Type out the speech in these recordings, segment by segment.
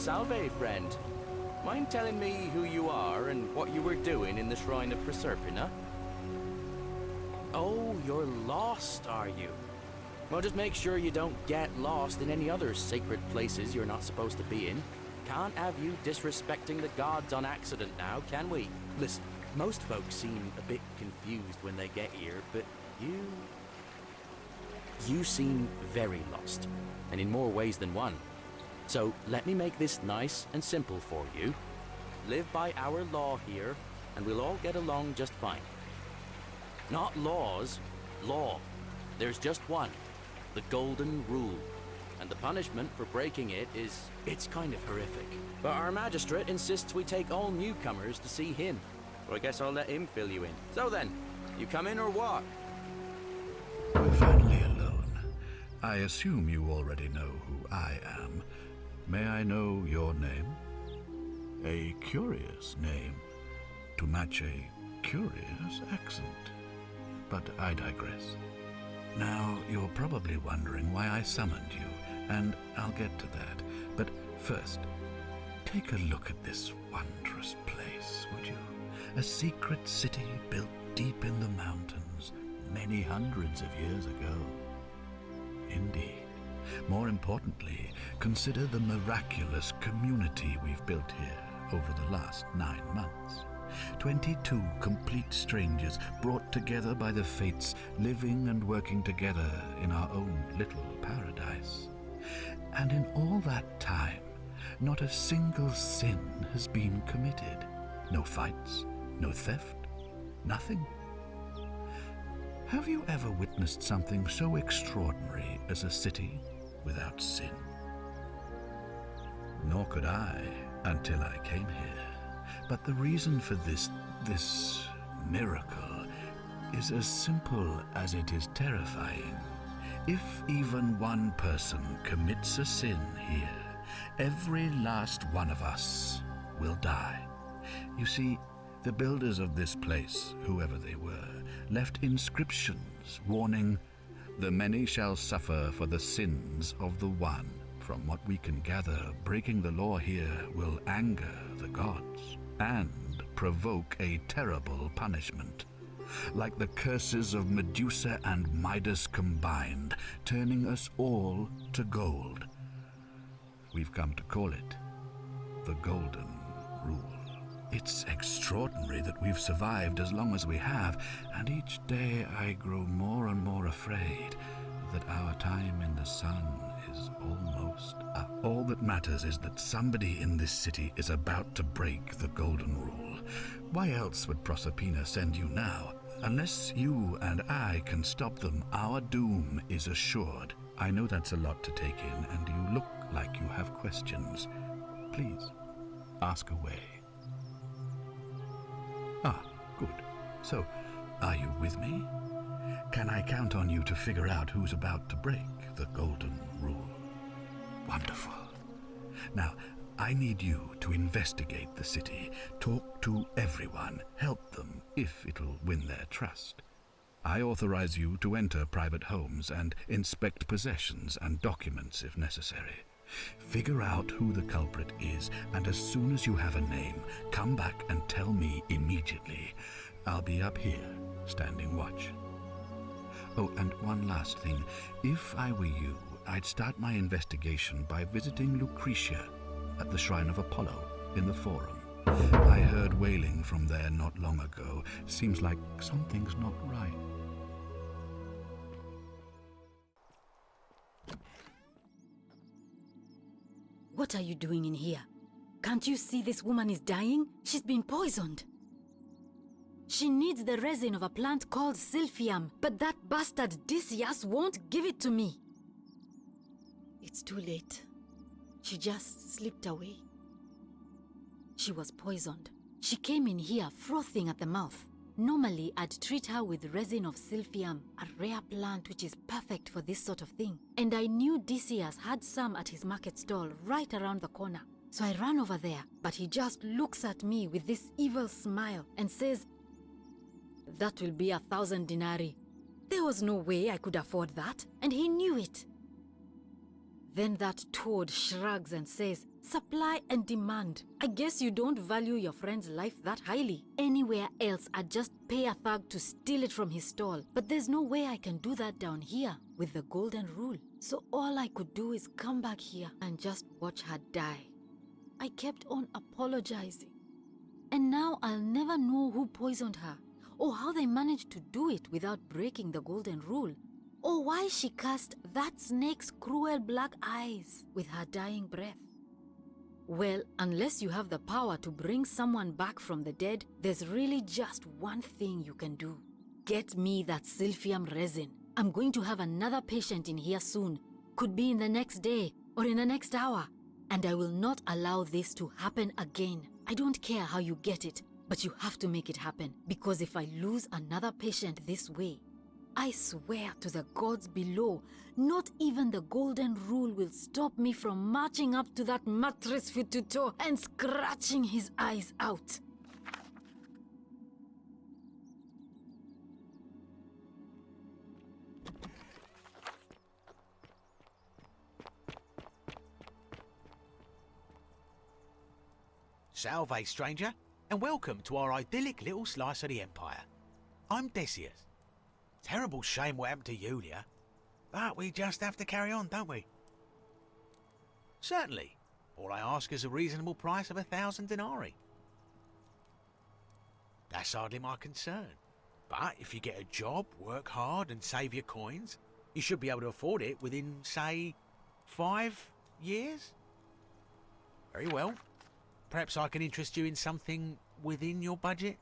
Salve, friend. Mind telling me who you are and what you were doing in the Shrine of Proserpina? Oh, you're lost, are you? Well, just make sure you don't get lost in any other sacred places you're not supposed to be in. Can't have you disrespecting the gods on accident now, can we? Listen, most folks seem a bit confused when they get here, but you seem very lost, and in more ways than one. So let me make this nice and simple for you. Live by our law here, and we'll all get along just fine. Not laws, law. There's just one, the Golden Rule. And the punishment for breaking it it's kind of horrific. But our magistrate insists we take all newcomers to see him. So I guess I'll let him fill you in. So then, you come in or what? We're finally alone. I assume you already know who I am. May I know your name? A curious name to match a curious accent. But I digress. Now, you're probably wondering why I summoned you, and I'll get to that. But first, take a look at this wondrous place, would you? A secret city built deep in the mountains, many hundreds of years ago. Indeed. More importantly, consider the miraculous community we've built here over the last 9 months. 22 complete strangers brought together by the fates, living and working together in our own little paradise. And in all that time, not a single sin has been committed. No fights, no theft, nothing. Have you ever witnessed something so extraordinary as a city without sin? Nor could I until I came here. But the reason for this miracle is as simple as it is terrifying. If even one person commits a sin here, every last one of us will die. You see, the builders of this place, whoever they were, left inscriptions warning, "The many shall suffer for the sins of the one." From what we can gather, breaking the law here will anger the gods and provoke a terrible punishment. Like the curses of Medusa and Midas combined, turning us all to gold. We've come to call it the Golden Rule. It's extraordinary that we've survived as long as we have, and each day I grow more and more afraid that our time in the sun is almost up. All that matters is that somebody in this city is about to break the Golden Rule. Why else would Proserpina send you now? Unless you and I can stop them, our doom is assured. I know that's a lot to take in, and you look like you have questions. Please, ask away. Ah, good. So, are you with me? Can I count on you to figure out who's about to break the Golden Rule? Wonderful. Now, I need you to investigate the city, talk to everyone, help them if it'll win their trust. I authorize you to enter private homes and inspect possessions and documents if necessary. Figure out who the culprit is, and as soon as you have a name, come back and tell me immediately. I'll be up here, standing watch. Oh, and one last thing. If I were you, I'd start my investigation by visiting Lucretia at the Shrine of Apollo in the Forum. I heard wailing from there not long ago. Seems like something's not right. What are you doing in here? Can't you see this woman is dying? She's been poisoned. She needs the resin of a plant called silphium, but that bastard Odysseus won't give it to me. It's too late. She just slipped away. She was poisoned. She came in here frothing at the mouth. Normally, I'd treat her with resin of silphium, a rare plant which is perfect for this sort of thing. And I knew Odysseus had some at his market stall right around the corner. So I ran over there, but he just looks at me with this evil smile and says, "That will be 1,000 denarii. There was no way I could afford that, and he knew it. Then that toad shrugs and says, Supply and demand. I guess you don't value your friend's life that highly. Anywhere else, I'd just pay a thug to steal it from his stall. But there's no way I can do that down here with the golden rule. So all I could do is come back here and just watch her die. I kept on apologizing. And now I'll never know who poisoned her, or how they managed to do it without breaking the golden rule, or why she cast that snake's cruel black eyes with her dying breath. Well, unless you have the power to bring someone back from the dead, there's really just one thing you can do. Get me that silphium resin. I'm going to have another patient in here soon. Could be in the next day or in the next hour. And I will not allow this to happen again. I don't care how you get it, but you have to make it happen. Because if I lose another patient this way, I swear to the gods below, not even the golden rule will stop me from marching up to that mattress fituto and scratching his eyes out. Salve, stranger, and welcome to our idyllic little slice of the Empire. I'm Decius. Terrible shame what happened to Yulia, but we just have to carry on, don't we? Certainly. All I ask is a reasonable price of 1,000 denarii. That's hardly my concern. But if you get a job, work hard and save your coins, you should be able to afford it within, say, 5 years? Very well. Perhaps I can interest you in something within your budget?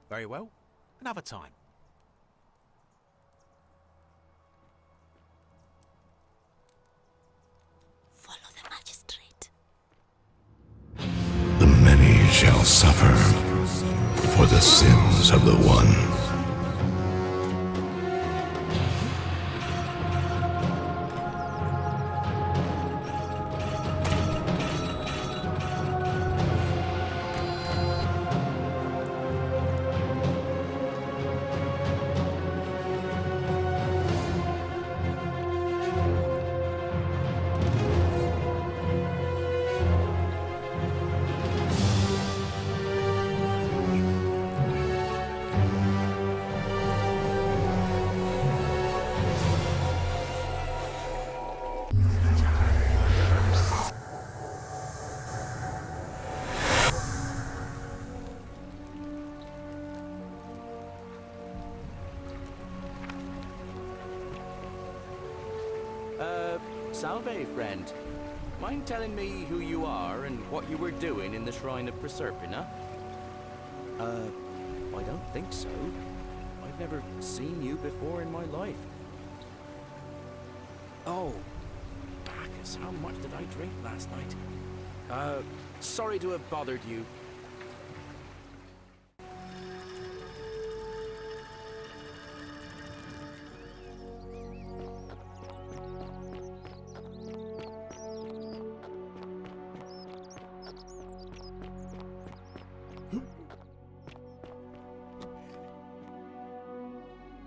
Very well. Another time. Follow the magistrate. The many shall suffer for the sins of the one. Salve, friend. Mind telling me who you are and what you were doing in the Shrine of Proserpina? I don't think so. I've never seen you before in my life. Oh, Bacchus, how much did I drink last night? Sorry to have bothered you.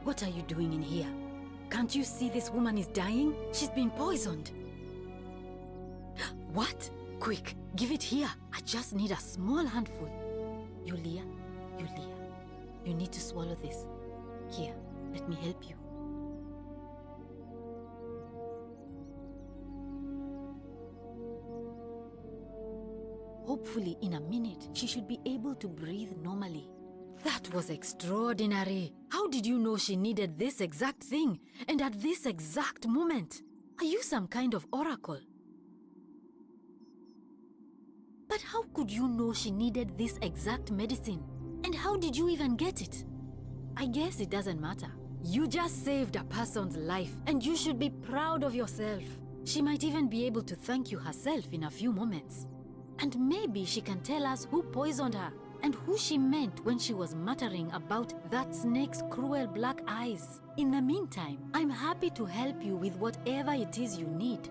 What are you doing in here? Can't you see this woman is dying? She's been poisoned. What? Quick, give it here. I just need a small handful. Yulia, you need to swallow this. Here, let me help you. Hopefully, in a minute, she should be able to breathe normally. That was extraordinary. How did you know she needed this exact thing, and at this exact moment? Are you some kind of oracle? But how could you know she needed this exact medicine? And how did you even get it? I guess it doesn't matter. You just saved a person's life, and you should be proud of yourself. She might even be able to thank you herself in a few moments. And maybe she can tell us who poisoned her, and who she meant when she was muttering about that snake's cruel black eyes. In the meantime, I'm happy to help you with whatever it is you need.